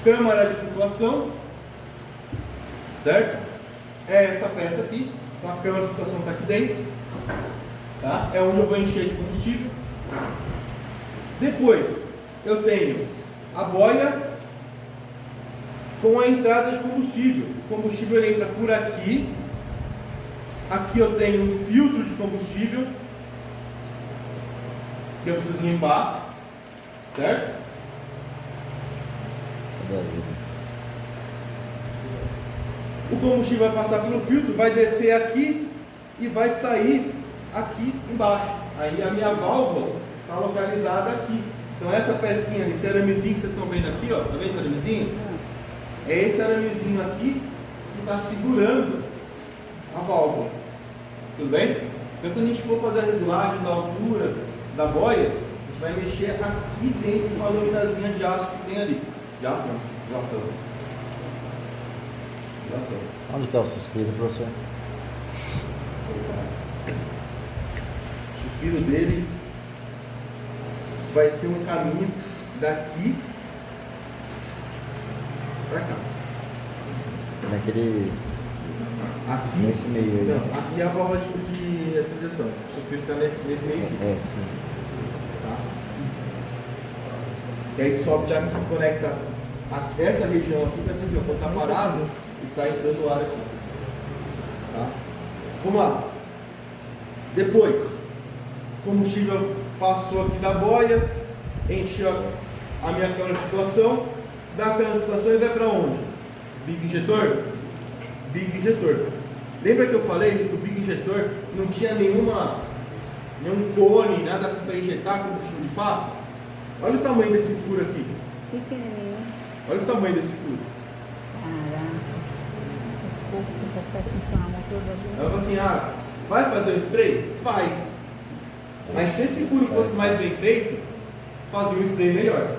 câmara de flutuação, certo? É essa peça aqui, então a câmara de flutuação está aqui dentro, tá? É onde eu vou encher de combustível. Depois eu tenho a boia com a entrada de combustível. O combustível ele entra por aqui. Aqui eu tenho um filtro de combustível que eu preciso limpar, certo? O combustível vai passar pelo filtro, vai descer aqui e vai sair aqui embaixo. Aí a minha válvula está localizada aqui. Então essa pecinha de ceramezinho que vocês estão vendo aqui, ó, tá vendo esse ceramezinho? É esse ceramezinho aqui que está segurando a válvula. Tudo bem? Então quando a gente for fazer a regulagem da altura da boia, a gente vai mexer aqui dentro de uma laminazinha de aço que tem ali. De aço não, de latão. Onde está o suspiro, professor? O suspiro dele vai ser um caminho daqui para cá. Naquele... Aqui, nesse meio aí. Não, aqui é a válvula de aceleração. O suspiro está nesse meio aqui. É, sim. Tá? E aí sobe daqui, conecta essa região aqui com essa região. Quando está parado, e está entrando o ar aqui. Tá? Vamos lá. Depois, o combustível passou aqui da boia, encheu a minha câmara de flutuação. Da câmara de flutuação ele vai para onde? Bico injetor? Bico injetor. Lembra que eu falei que o bico injetor não tinha nenhum cone, nada assim para injetar combustível de fato? Olha o tamanho desse furo aqui. Pequenininho. Olha o tamanho desse furo. Ela falou assim, vai fazer o spray? Vai. Mas se esse furo fosse mais bem feito, fazia um spray melhor.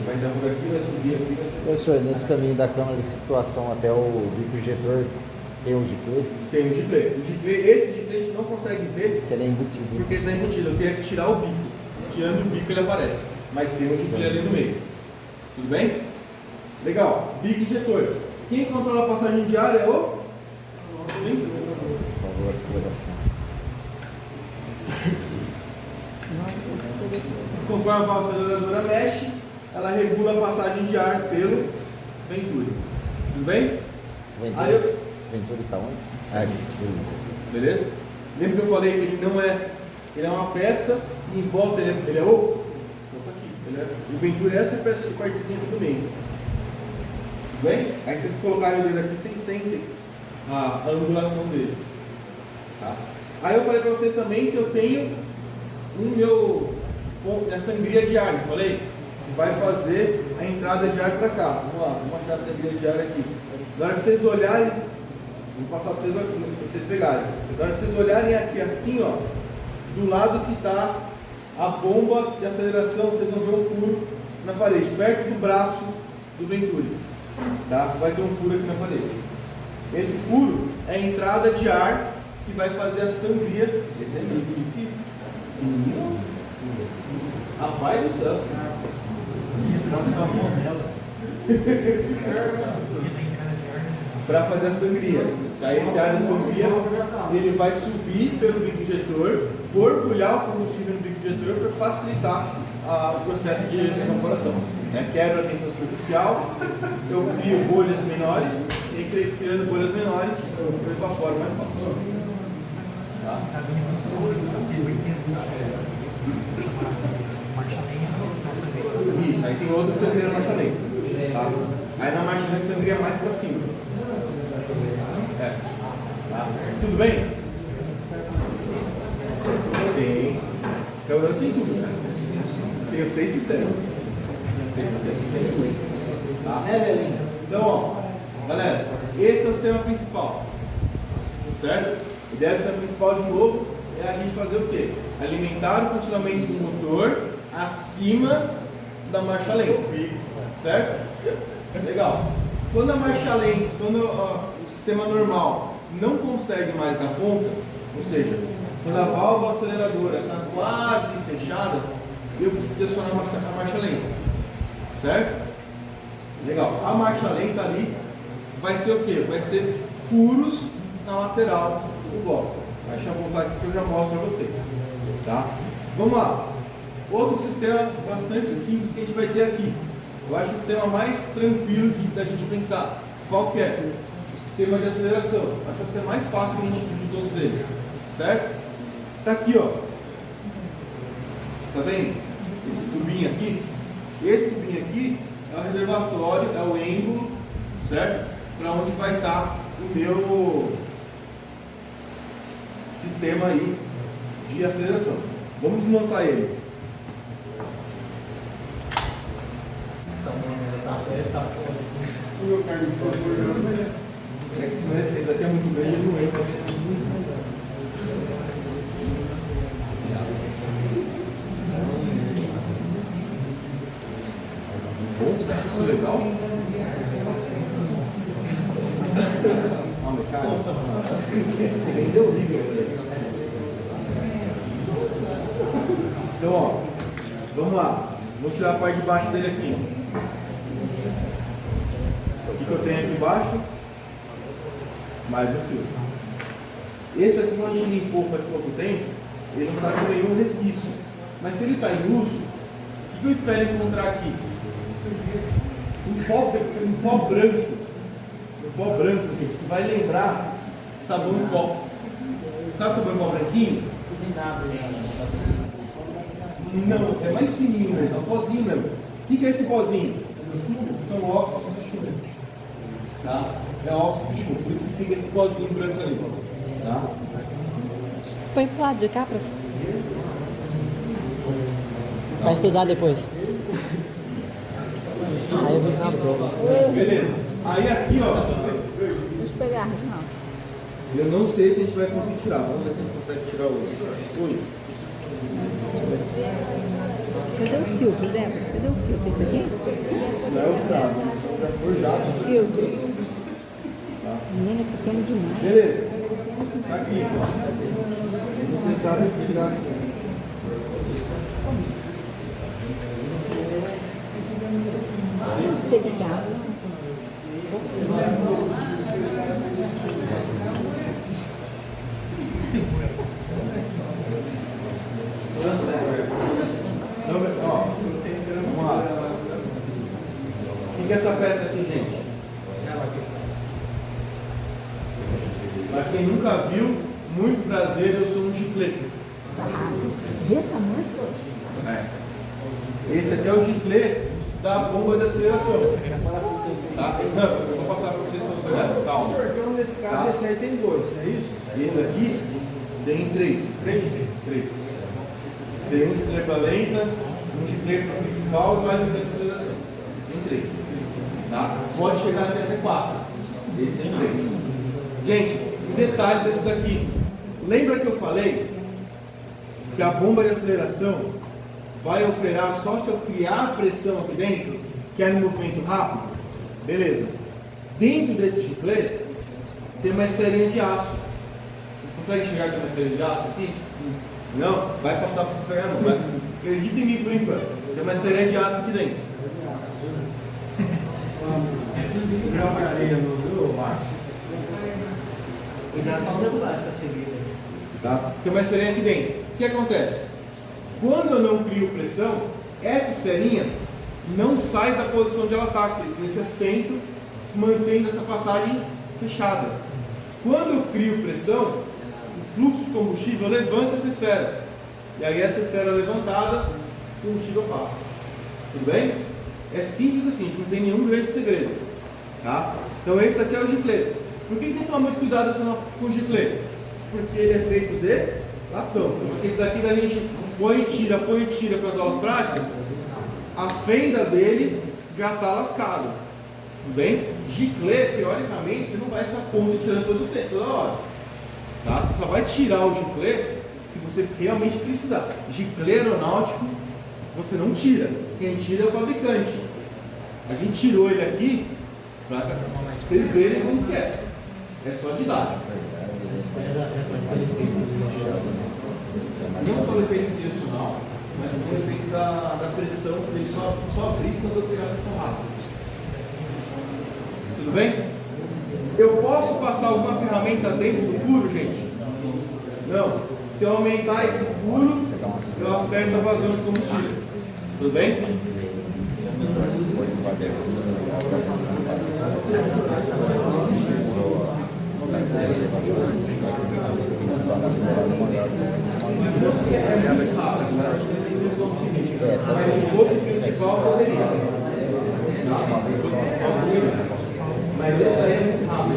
Vai dar por aqui, vai subir aqui, vai subir. Professor, nesse caminho da câmara de flutuação até o bico injetor, tem um giclê? Tem o giclê. Esse giclê a gente não consegue ver Que ele é embutido. porque ele está embutido. Eu teria que tirar o bico. Tirando o bico ele aparece. Mas tem um giclê ali no meio. Tudo bem? Legal. Bico injetor. Quem controla a passagem de ar é o ventoso. Por favor, aceleração. Conforme a válvula aceleradora mexe, ela regula a passagem de ar pelo Venturi. Tudo bem? Venturi está onde? Aqui. Beleza? Lembra que eu falei que ele é uma peça e em volta ele é oco? Então tá aqui. O Venturi é essa peça, partezinha aqui do meio. Tudo bem? Aí vocês colocarem o dedo aqui, vocês sentem a angulação dele. Tá? Aí eu falei para vocês também que eu tenho a sangria de ar, eu falei? Que vai fazer a entrada de ar para cá. Vamos lá, vamos achar a sangria de ar aqui. Na hora que vocês olharem, vou passar para vocês pegarem. Na hora que vocês olharem aqui assim, ó, do lado que está a bomba de aceleração, vocês vão ver um furo na parede, perto do braço do Venturi. Tá? Vai ter um furo aqui na parede. Esse furo é a entrada de ar que vai fazer a sangria. Esse é líquido aqui. Rapaz do céu. Para fazer a sangria. Aí esse ar da sangria ele vai subir pelo bico injetor, borbulhar o combustível no bico injetor para facilitar o processo de evaporação. Quebra a tensão superficial, eu crio bolhas menores e criando bolhas menores eu evaporo mais fácil. Tá? Isso, aí tem outra sangria na marcha lenta. Tá? Aí na marcha lenta sangria mais para cima. Tá? Tudo bem? Tem. Então tem tudo, né? Tenho 6 sistemas. Tem tudo. Tá? Então, ó, galera, esse é o sistema principal. Certo? A ideia do sistema principal, de novo, é a gente fazer o quê? Alimentar o funcionamento do motor acima da marcha lenta. Certo? Legal. Quando a marcha lenta, quando o sistema normal não consegue mais dar conta, ou seja, quando a válvula aceleradora está quase fechada, eu preciso acionar a marcha lenta, certo? Legal. A marcha lenta ali vai ser o quê? Vai ser furos na lateral do bloco. Deixa eu voltar aqui que eu já mostro para vocês. Tá? Vamos lá. Outro sistema bastante simples que a gente vai ter aqui. Eu acho o sistema mais tranquilo da gente pensar. Qual que é? O sistema de aceleração. Acho que é o sistema mais fácil que a gente viu de todos eles. Certo? Tá aqui, ó. Tá vendo? Esse tubinho aqui. Esse tubinho aqui é o reservatório, é o êmbolo, certo? Para onde vai estar o meu sistema aí de aceleração. Vamos desmontar ele. Esse aqui é muito grande, ele não entra. Bom, você acha isso legal? Ah, meu cara. Vendeu o livro. Então, ó, vamos lá. Vou tirar a parte de baixo dele aqui. O que eu tenho aqui embaixo? Mais um fio. Esse aqui, quando a gente limpou faz pouco tempo, ele não está com nenhum resquício. Mas se ele está em uso, o que eu espero encontrar aqui? Um pó branco. Um pó branco, gente, que vai lembrar sabão em pó. Sabe o sabão em pó branquinho? Não, é mais fininho mesmo, é um pozinho mesmo. O que é esse pozinho? São óxidos de chumbo. Tá? É óxido de chumbo, por isso que fica esse pozinho branco ali. Tá? Põe pro lado de cá pra... Vai estudar depois. Aí eu vou ensinar pro povo. Beleza. Aí aqui, ó. Deixa eu pegar, Reginaldo. Eu não sei se a gente vai conseguir tirar. Vamos ver se a gente consegue tirar o. Oi. Cadê o filtro, Débora? Cadê o filtro? Esse aqui? Não é usado, isso já forjado. Filtro. Tá? Menina, é pequeno demais. Beleza. Aqui. Vou tentar tirar aqui. Tem que dar. Não, ó, vamos lá. O que é essa peça aqui, gente? Para quem nunca viu, muito prazer, eu sou um giclete. Desse tamanho? Esse aqui é o giclete da bomba de aceleração. Tá? Não, eu vou passar para vocês todos olharem. Calma. Então, nesse caso, Tá. esse aí tem dois, não é isso? Esse daqui tem três. Três. Tem um de trepa lenta, um de trepa principal e mais um de trepa aceleração. Tem três. Tá? Pode chegar até quatro. Esse tem três. Gente, um detalhe desse daqui. Lembra que eu falei que a bomba de aceleração vai operar só se eu criar pressão aqui dentro, que é no movimento rápido? Beleza. Dentro desse giclete tem uma esteirinha de aço. Vocês conseguem chegar com uma esteirinha de aço aqui? Não? Vai passar para vocês pegar não. Vai. Acredita em mim por enquanto. Tem uma esteirinha de aço aqui dentro. É 5 graus de areia no Márcio. Cuidado para não derrubar essa seguida. Tá? Tem uma esteirinha aqui dentro. O que acontece? Quando eu não crio pressão, essa esteirinha não sai da posição onde ela está, desse assento, mantendo essa passagem fechada. Quando eu crio pressão, o fluxo de combustível levanta essa esfera. E aí essa esfera levantada, o combustível passa. Tudo bem? É simples assim, a gente não tem nenhum grande segredo. Tá? Então esse aqui é o giclete. Por que tem que tomar muito cuidado com o giclete? Porque ele é feito de latão. Porque esse daqui da gente põe e tira para as aulas práticas, a fenda dele já está lascada. Tudo bem? Giclete, teoricamente, você não vai ficar pondo e tirando todo o tempo, toda hora. Tá? Você só vai tirar o giclete se você realmente precisar. Giclete aeronáutico, você não tira. Quem tira é o fabricante. A gente tirou ele aqui para vocês verem como que é. É só didático. Não foi efeito direcional. mas com o efeito da pressão, ele só abrir quando eu pegar a pressão rápida. Tudo bem? Eu posso passar alguma ferramenta dentro do furo, gente? Não. Se eu aumentar esse furo, eu afeto a vazão de combustível. Tudo bem? Mas se fosse o principal, poderia. Mas esse aí é muito rápido.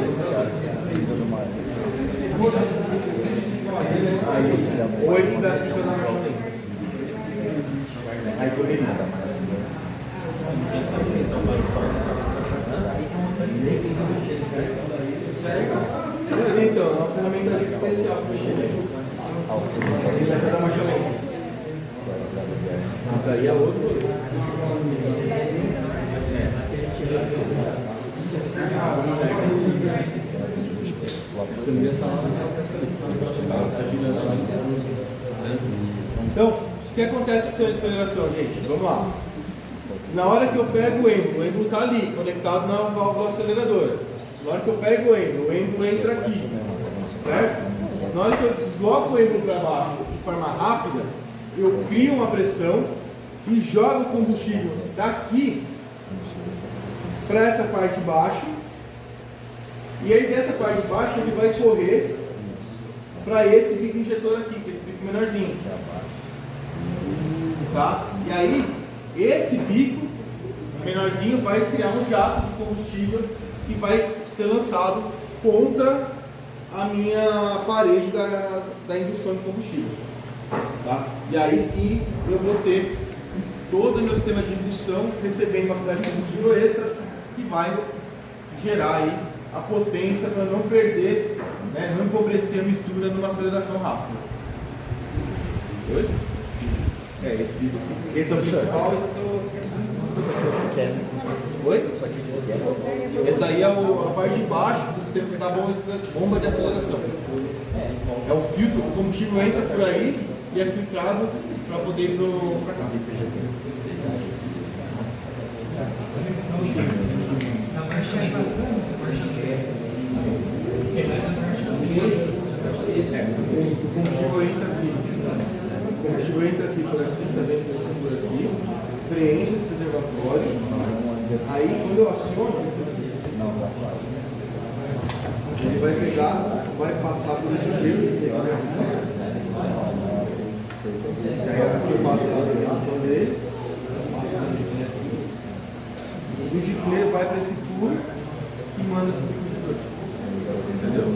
Ou esse daqui que eu não acho. Aí poderia. Então, é uma ferramenta especial para mexer nele. Ele vai dar uma chaleira. Mas aí é outro. Então, o que acontece com a aceleração, gente? Vamos lá. Na hora que eu pego o êmbolo está ali, conectado na válvula aceleradora. Na hora que eu pego o êmbolo entra aqui, certo? Na hora que eu desloco o êmbolo para baixo de forma rápida, eu crio uma pressão e jogo o combustível daqui para essa parte de baixo. E aí dessa parte de baixo ele vai correr para esse bico injetor aqui, que é esse bico menorzinho. Tá? E aí, esse bico menorzinho vai criar um jato de combustível que vai ser lançado contra a minha parede da indução de combustível. Tá? E aí sim eu vou ter todo o meu sistema de indução recebendo uma quantidade de combustível extra que vai gerar aí a potência para não perder, né, não empobrecer a mistura numa aceleração rápida. Oi? É, esse vídeo aqui. Esse é o principal. Oi? Esse daí é a parte de baixo do sistema que dá bomba de aceleração. É o filtro, o combustível entra por aí e é filtrado para poder ir para cá. O combustível entra aqui. O combustível entra aqui por aqui, está dentro desse por aqui, preenche esse reservatório. Aí quando eu aciono, ele vai pegar, vai passar por esse gelo. Aí aqui eu faço a alimentação dele. O giclê vai para esse furo e manda para o liquidificador. Entendeu?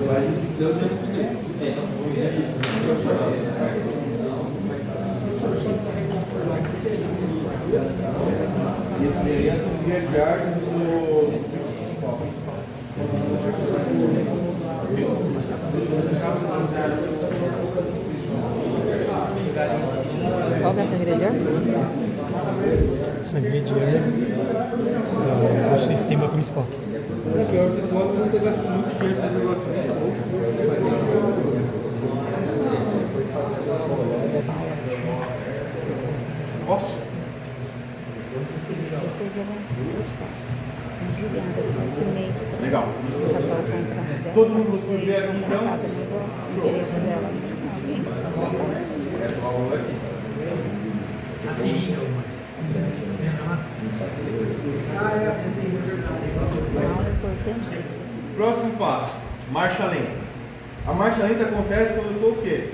Vai o giclê o tempo dele. Isso aí é a assemblia de ar do principal. Qual que é a sangria de ar? Sangria de ar é o sistema principal. É pior, você gosta de não ter gastado muito dinheiro para fazer um negócio muito pouco. Posso? Legal. Todo mundo conseguiu ver aqui então? Essa válvula aqui. A seringa. Próximo passo, marcha lenta. A marcha lenta acontece quando eu estou o quê?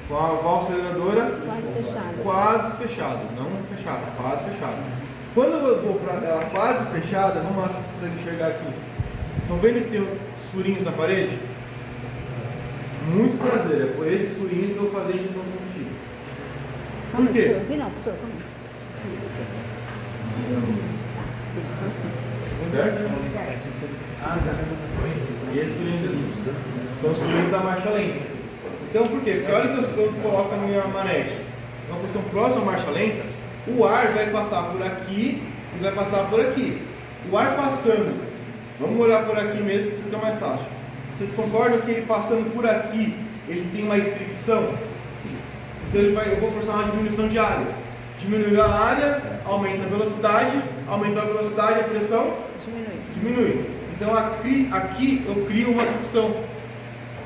Com a válvula aceleradora quase fechada, não fechada, quase fechada. Quando eu vou para ela quase fechada, vamos lá se vocês conseguem enxergar aqui. Estão vendo que tem os furinhos na parede? Muito prazer, é por esses furinhos que eu vou fazer a injeção de combustível. Por quê? Não, professor, como? Certo? E esses furinhos ali são os furinhos da marcha lenta. Então por quê? Porque a hora que eu coloco a minha manete numa posição próxima à marcha lenta, o ar vai passar por aqui e vai passar por aqui. O ar passando, vamos olhar por aqui mesmo que fica mais fácil. Vocês concordam que ele passando por aqui, ele tem uma restrição? Então eu vou forçar uma diminuição de área. Diminuiu a área, aumenta a velocidade, aumentou a velocidade, a pressão diminui. Então aqui eu crio uma sucção.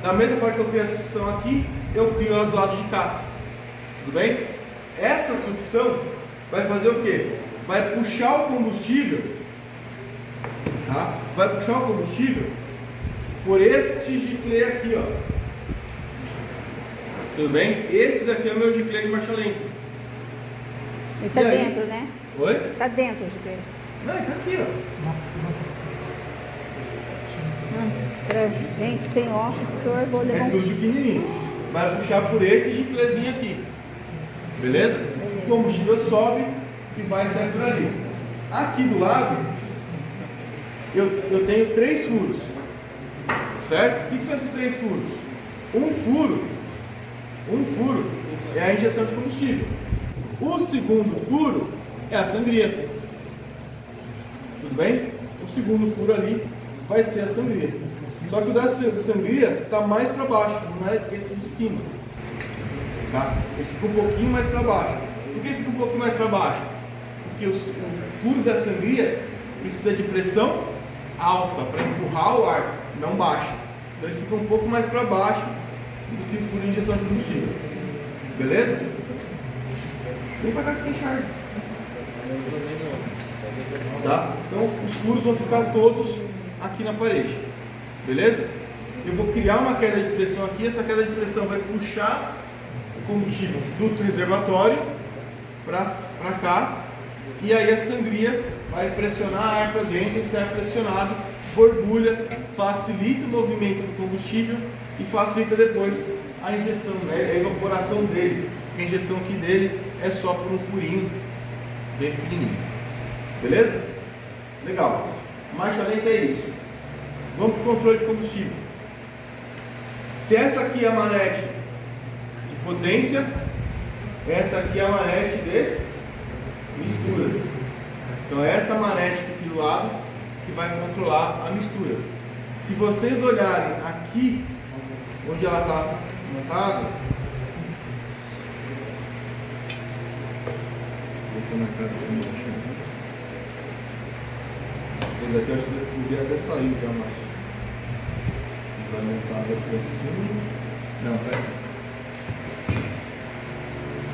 Da mesma forma que eu crio a sucção aqui, eu crio ela do lado de cá. Tudo bem? Essa sucção vai fazer o quê? Vai puxar o combustível, tá? Vai puxar o combustível por este giclê aqui, ó. Tudo bem? Esse daqui é o meu giclê de marcha lenta. Ele tá E aí? dentro, né? Oi? Tá dentro de dele. Não, ele tá aqui, ó. Gente, sem óculos, professor, vou levar É tudo pequenininho. Vai puxar por esse giclezinho aqui. Beleza? O combustível sobe e vai sair por ali. Aqui do lado, eu tenho 3 furos. Certo? O que são esses 3 furos? Um furo é a injeção de combustível. O segundo furo é a sangria. Tudo bem? O segundo furo ali vai ser a sangria. Só que o da sangria está mais para baixo, não é esse de cima. Tá? Ele fica um pouquinho mais para baixo. Por que ele fica um pouquinho mais para baixo? Porque o furo da sangria precisa de pressão alta para empurrar o ar, não baixa. Então ele fica um pouco mais para baixo do que o furo de injeção de combustível. Beleza? Vem para cá que você enxerga. Tá? Então os furos vão ficar todos aqui na parede. Beleza? Eu vou criar uma queda de pressão aqui. Essa queda de pressão vai puxar o combustível do reservatório para cá. E aí a sangria vai pressionar ar para dentro. Esse ar pressionado borbulha, facilita o movimento do combustível e facilita depois a injeção, né? A evaporação dele. A injeção aqui dele é só por um furinho bem pequenininho. Beleza? Legal. Marcha lenta é isso. Vamos para o controle de combustível. Se essa aqui é a manete de potência, essa aqui é a manete de mistura. Então é essa manete aqui do lado que vai controlar a mistura. Se vocês olharem aqui, onde ela está montada, ele aqui acho que podia até sair já mais. Vai montar aqui assim. Não, peraí.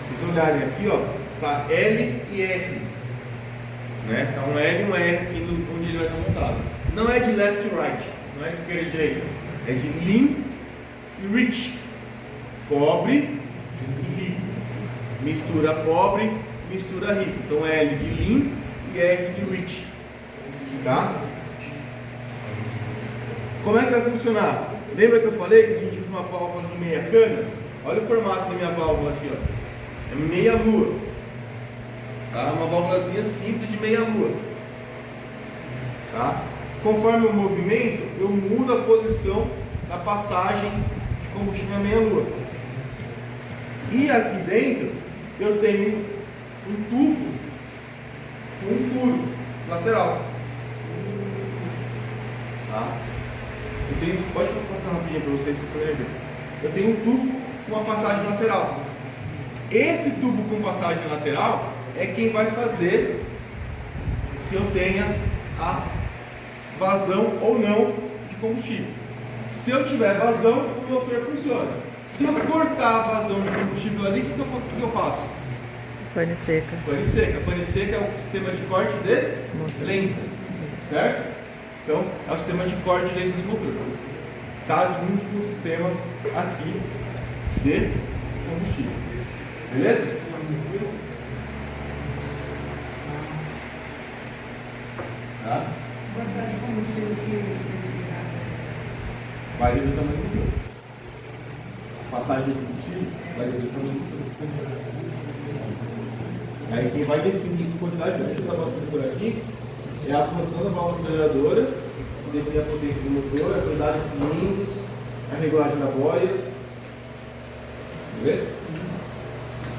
Se vocês olharem aqui, ó, tá L e R. Né? Tá um L e um R aqui onde ele vai estar montado. Não é de left e right, não é de esquerda e direita. É de lean e rich. Pobre e rico. Mistura pobre, mistura rico. Então L de lean e R de rich. Tá? Como é que vai funcionar? Lembra que eu falei que a gente usa uma válvula de meia cana? Olha o formato da minha válvula aqui, ó. É meia lua. Tá? Uma válvulazinha simples de meia lua. Tá? Conforme o movimento, eu mudo a posição da passagem de combustível na meia lua. E aqui dentro eu tenho um tubo com um furo lateral. Tá? Pode passar rapidinho para vocês poderem ver. Eu tenho um tubo com uma passagem lateral. Esse tubo com passagem lateral é quem vai fazer que eu tenha a vazão ou não de combustível. Se eu tiver vazão, o motor funciona. Se eu cortar a vazão de combustível ali, o que eu faço? Pane seca. Pane seca. Pane seca é o sistema de corte de lenta. Certo? Então, é o sistema de corte de lenta do motor. Está junto com o sistema aqui de combustível. Beleza? Tá? Vai depender do tamanho do motor. A passagem de combustível vai depender do tamanho do motor. Aí quem vai definir a quantidade de combustível que está passando por aqui é a posição da válvula aceleradora, que define a potência do motor, a quantidade de cilindros, a regulagem da boia. Entendeu?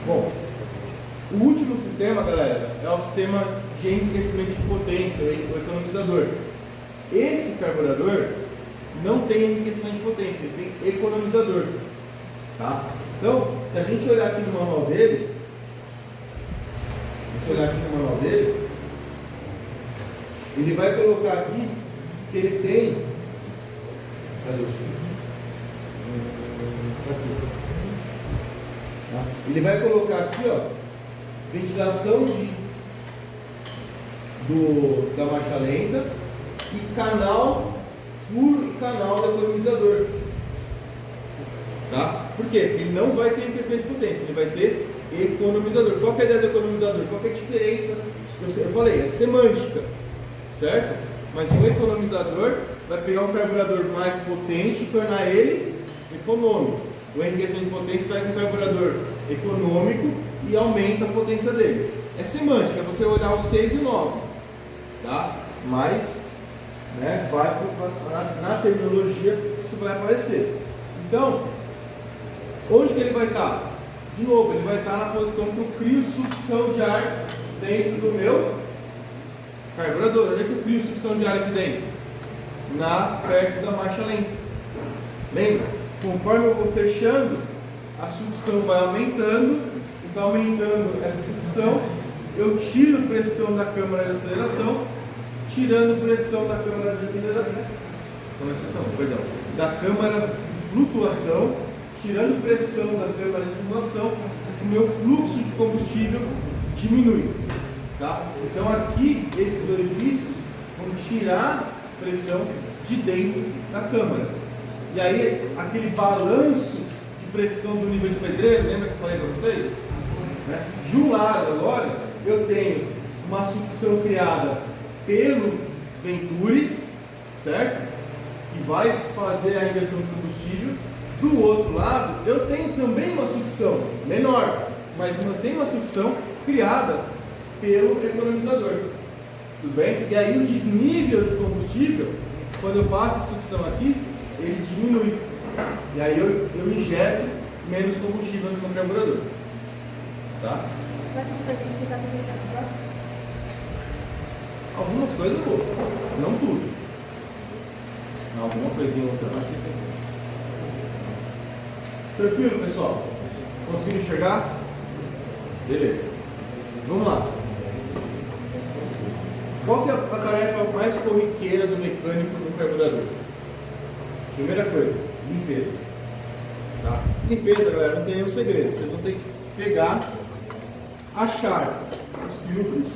Bom, o último sistema, galera, é o sistema de enriquecimento de potência, o economizador. Esse carburador não tem enriquecimento de potência, ele tem economizador. Tá? Então, se a gente olhar aqui no manual dele, ele vai colocar aqui que ele tem. Cadê o aqui. Tá? Ele vai colocar aqui, ó, ventilação da marcha lenta e canal, furo e canal do economizador. Tá? Por quê? Porque ele não vai ter enriquecimento de potência, ele vai ter economizador. Qual que é a ideia do economizador? Qual que é a diferença? Eu falei, é semântica, certo? Mas um economizador vai pegar um carburador mais potente e tornar ele econômico. O enriquecimento de potência pega um carburador econômico e aumenta a potência dele. É semântica, é você olhar o 6 e o 9, tá? Mas, né, na terminologia isso vai aparecer. Então, onde que ele vai estar? De novo, ele vai estar na posição que eu crio sucção de ar dentro do meu carburador. Onde é que eu crio sucção de ar aqui dentro? Perto da marcha lenta. Lembra? Conforme eu vou fechando, a sucção vai aumentando. Então, aumentando essa sucção, eu tiro pressão da câmara de aceleração, tirando pressão da câmara de da câmara de flutuação, tirando pressão da câmara de flutuação, o meu fluxo de combustível diminui. Tá? Então aqui, esses orifícios vão tirar pressão de dentro da câmara. E aí, aquele balanço de pressão do nível de pedreiro, lembra que eu falei para vocês? Né? De um lado agora, eu tenho uma sucção criada pelo Venturi, certo? Que vai fazer a injeção de combustível. Do outro lado, eu tenho também uma sucção menor, mas mantém uma sucção criada pelo economizador. Tudo bem? E aí o desnível de combustível, quando eu faço a sucção aqui, ele diminui. E aí eu injeto menos combustível no meu carburador. Tá? Algumas coisas eu vou, não tudo. Alguma coisinha outra. Tranquilo, pessoal? Conseguiram enxergar? Beleza. Vamos lá. Qual que é a tarefa mais corriqueira do mecânico no carburador? Primeira coisa, limpeza. Tá? Limpeza, galera, não tem nenhum segredo. Vocês vão ter que pegar, achar os filtros.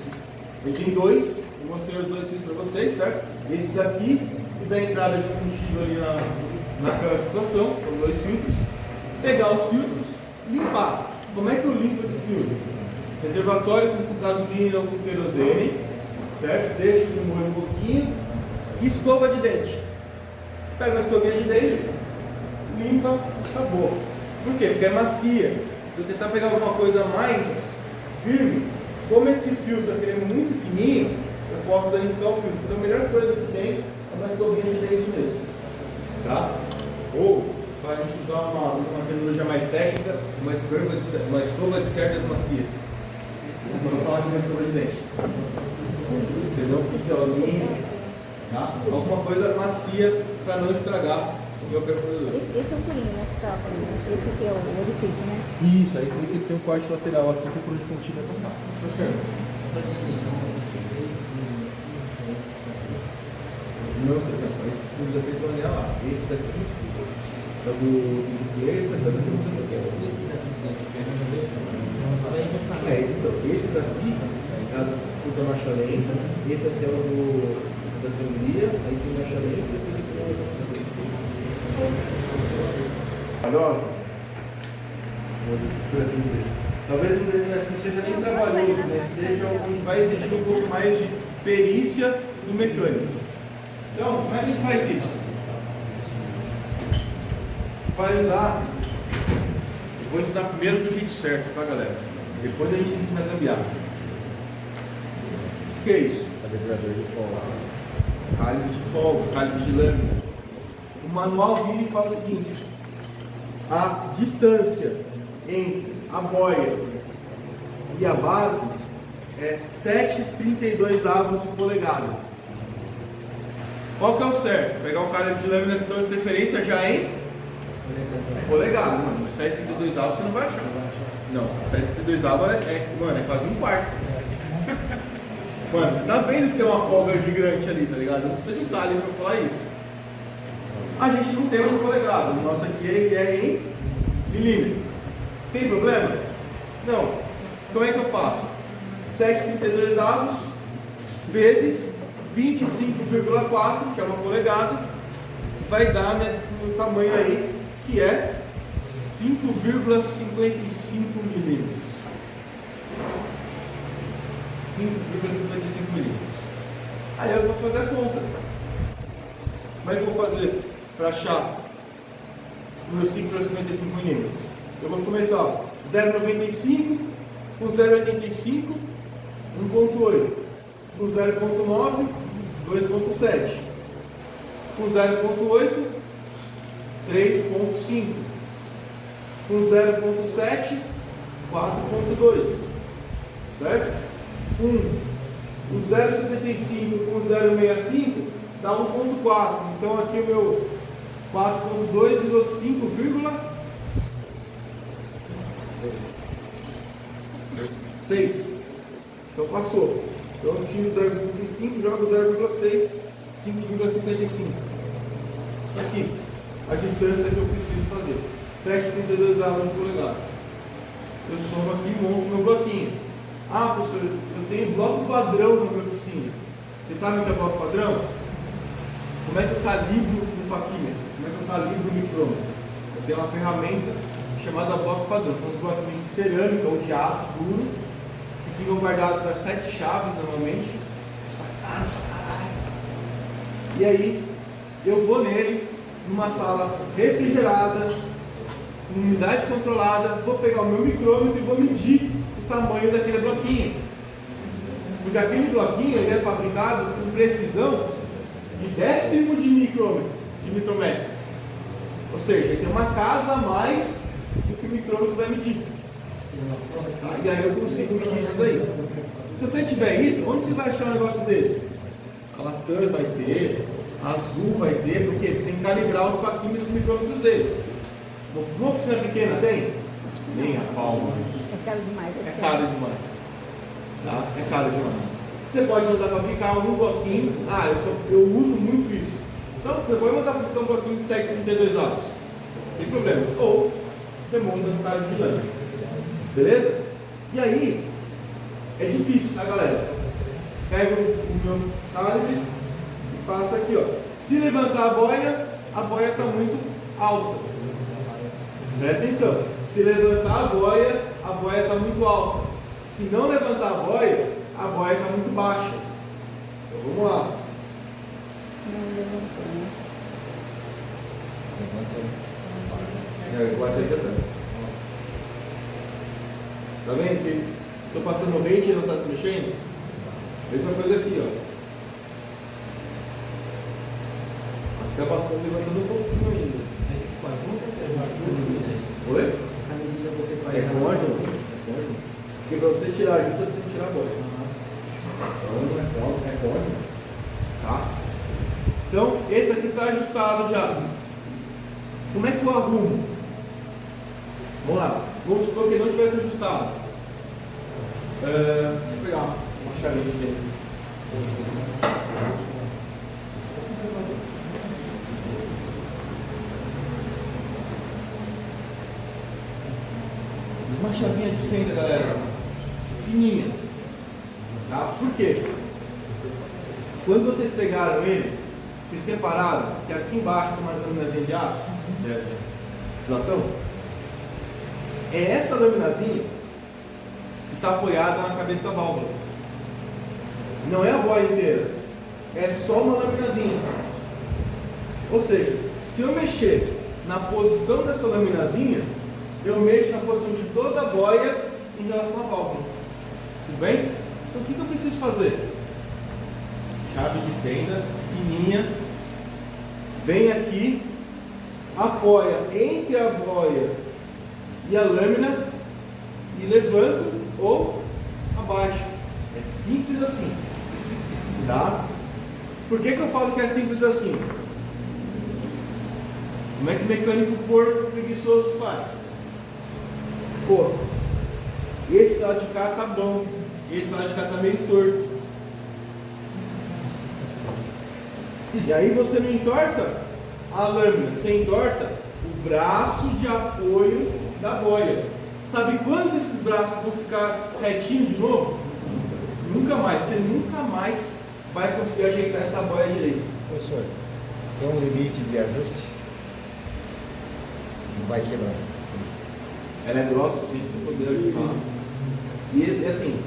Ele tem dois, eu mostrei os dois filtros para vocês, certo? Esse daqui e da entrada de combustível ali na câmara de flutuação, são dois filtros. Pegar os filtros, limpar. Como é que eu limpo esse filtro? Reservatório com gasolina ou com querosene, certo? Deixo no molho um pouquinho. E escova de dente. Pega uma escovinha de dente, limpa, acabou. Por quê? Porque é macia. Se eu tentar pegar alguma coisa mais firme, como esse filtro aqui é muito fininho, eu posso danificar o filtro. Então a melhor coisa que tem é uma escovinha de dente mesmo. Tá? Ou, para a gente usar uma tecnologia mais técnica, uma escova de cerdas macias. Vamos falar de uma escova de dente. Vocês dão um pincelzinho, tá? Alguma coisa macia para não estragar o meu carburador. Esse é o furinho, né? Que tá, esse aqui é o orifício, né? Isso, aí você vê que ele tem um corte lateral aqui que o fluxo de combustível vai passar. Não, você não. Esses furos daqui vão olhar lá. Esse daqui é do esse daqui é do esse daqui é da marcha lenta, esse aqui é o da sangria, aí tem marcha lenta e depois aqui tem outra valiosa. Por assim dizer. Talvez não seja nem trabalhoso, mas seja onde vai exigir um pouco mais de perícia do mecânico. Então, como é que a gente faz isso? Vai usar. Eu vou ensinar primeiro do jeito certo, tá, galera? Depois a gente ensina a gambiarra. O que é isso? Calibrador de folga. Calibre de folga, calibre de lâmina. O manual vira e fala o seguinte: a distância entre a boia e a base é 7,32 avos de polegada. Qual que é o certo? Pegar o calibre de lâmina então, de preferência já em polegada. Mano, 7,32 avos você não vai achar. Não, 7,32 avos mano, é quase um quarto. Mano, você tá vendo que tem uma folga gigante ali, tá ligado? Não precisa de calibre pra falar isso. A gente não tem uma polegada. O nosso aqui é em milímetro. Tem problema? Não. Como é que eu faço? 7,32 avos vezes 25,4, que é uma polegada, vai dar o tamanho aí, que é 5,55 milímetros. 5,55 milímetros. Aí eu vou fazer a conta. Como é que eu vou fazer para achar o meu 5,55 milímetros? Eu vou começar 0,95 com 0,85, 1,8, com 0,9, 2,7, com 0,8, 3,5, com 0,7, 4,2, certo? Com 0,75 com 0,65 dá 1,4. Então aqui o meu 4,2 virou 5,6. Então passou. Então eu tiro 0,55, jogo 0,6, 5,55. Aqui, a distância que eu preciso fazer. 7,32 avos de polegada. Eu somo aqui e monto meu bloquinho. Ah, professor, eu tenho bloco padrão na minha oficina. Vocês sabem o que é bloco padrão? Como é que eu calibro no paquímetro? Como é que eu calibro o micrômetro? Eu tenho uma ferramenta chamada bloco padrão. São os bloquinhos de cerâmica ou de aço duro que ficam guardados nas 7 chaves normalmente. E aí eu vou nele, numa sala refrigerada, com umidade controlada, vou pegar o meu micrômetro e vou medir o tamanho daquele bloquinho. Porque aquele bloquinho ele é fabricado com precisão de décimo de micrômetro, de micrometro. Ou seja, ele tem uma casa a mais do que o micrômetro vai medir. Tá? E aí eu consigo medir isso daí. Se você tiver isso, onde você vai achar um negócio desse? A Latam vai ter, a Azul vai ter, porque eles têm que calibrar os paquímetros e os micrômetros deles. Uma oficina pequena tem? Nem a palma. É caro demais. É caro demais. Tá? É caro demais. Você pode mandar fabricar um bloquinho. Ah, eu uso muito isso. Então, você pode mandar fabricar um bloquinho de 7,32 avos. Não tem problema. Ou você monta no cara de lâmina. Beleza? E aí, é difícil, tá, galera? Pega o meu calibre e passa aqui, ó. Se levantar a boia está muito alta. Presta atenção. Se levantar a boia está muito alta. Se não levantar a boia está muito baixa. Então vamos lá. Não levantou, né? Bate aqui atrás. Tá vendo que estou passando o vento e não está se mexendo? Mesma coisa aqui, ó. Está passando, levantando um pouquinho ainda. Oi? Essa medida você faz. É com ajuda. Porque para você tirar a ajuda, você tem que tirar a boia. Então, é com ajuda. Tá? Então, esse aqui está ajustado já. Como é que eu arrumo? Vamos lá. Vamos supor que não tivesse ajustado. Deixa eu pegar uma chavinha de centro. Uma chavinha de fenda, galera, fininha, tá? Por quê? Quando vocês pegaram ele, vocês repararam que aqui embaixo tem uma laminazinha de aço, de latão? É essa laminazinha que está apoiada na cabeça da válvula. Não é a boia inteira, é só uma laminazinha. Ou seja, se eu mexer na posição dessa laminazinha, eu mexo na posição de toda a boia em relação à válvula. Tudo bem? Então o que eu preciso fazer? Chave de fenda, fininha. Vem aqui, apoia entre a boia e a lâmina e levanto ou abaixo. É simples assim. Tá? Por que eu falo que é simples assim? Como é que o mecânico porco preguiçoso faz? Pô, esse lado de cá tá bom, esse lado de cá tá meio torto. E aí você não entorta a lâmina, você entorta o braço de apoio da boia. Sabe quando esses braços vão ficar retinhos de novo? Nunca mais, você nunca mais vai conseguir ajeitar essa boia direito. Professor, tem um limite de ajuste? Não vai quebrar. Ela é grossa, sim, você poder ajustar. E assim,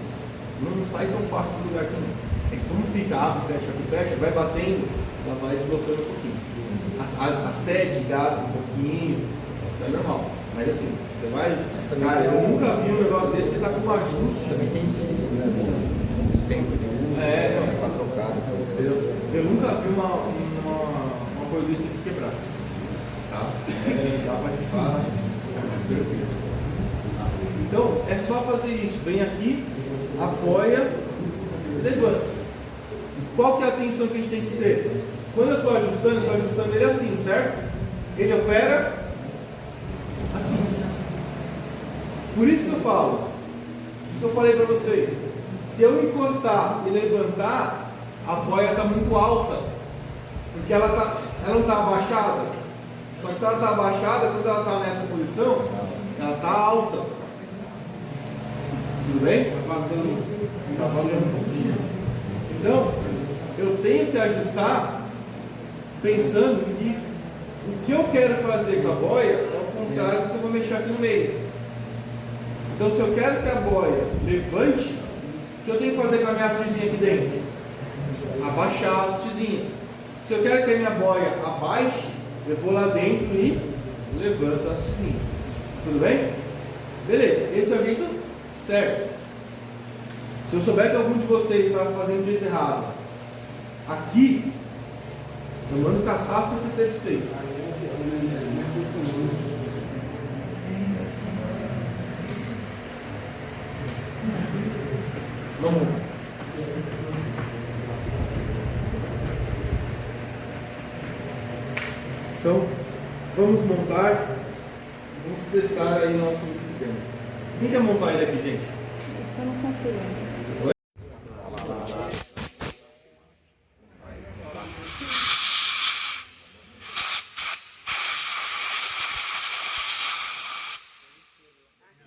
não sai tão fácil do lugar também. É que como fica, abre, fecha, vai batendo, ela vai deslocando um pouquinho. A sede gasta um pouquinho, é normal. Mas assim, você vai. Cara, eu nunca vi um negócio desse, você tá com um ajuste. Também tem cílio, né? Tempo de uso, para trocar. Eu nunca vi uma coisa desse aqui quebrar. Tá? Dá pra rifar, tranquilo. Então, é só fazer isso. Vem aqui, apoia, levanta. Qual que é a tensão que a gente tem que ter? Quando eu estou ajustando ele assim, certo? Ele opera assim. Por isso que eu falo, o que eu falei para vocês, se eu encostar e levantar, a boia está muito alta, porque ela não está abaixada. Só que se ela está abaixada, quando ela está nessa posição, ela está alta. Tudo bem? Está vazando um pouquinho. Então, eu tenho que ajustar pensando que o que eu quero fazer com a boia é o contrário do que eu vou mexer aqui no meio. Então, se eu quero que a boia levante, o que eu tenho que fazer com a minha hastezinha aqui dentro? Abaixar a hastezinha. Se eu quero que a minha boia abaixe, eu vou lá dentro e levanto a hastezinha. Tudo bem? Beleza, esse é o jeito certo. Se eu souber que algum de vocês está fazendo do jeito errado, aqui, eu mando caçar a 66. Vamos lá. Então, vamos montar, vamos testar aí nosso sistema. Quem quer montar ele aqui, gente? Eu não consigo ainda.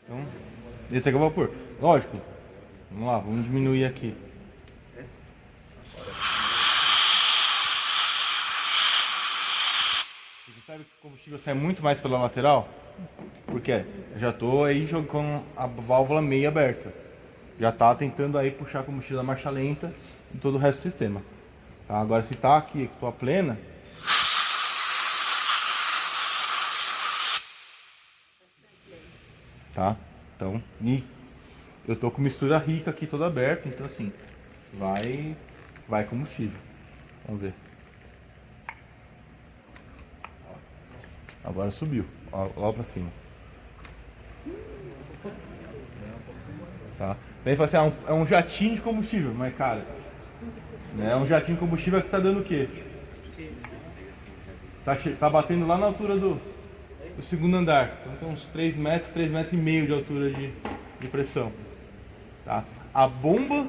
Então, esse aqui eu vou pôr. Lógico. Vamos lá, vamos diminuir aqui. Você sabe que o combustível sai muito mais pela lateral? Por quê? Eu já estou aí jogando a válvula meio aberta. Já está tentando aí puxar combustível da marcha lenta e todo o resto do sistema. Tá? Agora se está aqui, que estou a plena, tá? Então, e eu tô com mistura rica aqui toda aberta, então assim, vai combustível. Vamos ver. Agora subiu, ó, lá pra cima. Tá? Daí fala assim, é um jatinho de combustível, mas cara, né, é um jatinho de combustível que tá dando o quê? Tá batendo lá na altura do segundo andar, então tem uns 3 metros e meio de altura de pressão. Tá? A bomba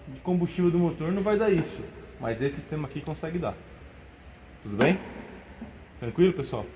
de combustível do motor não vai dar isso, mas esse sistema aqui consegue dar. Tudo bem? Tranquilo, pessoal?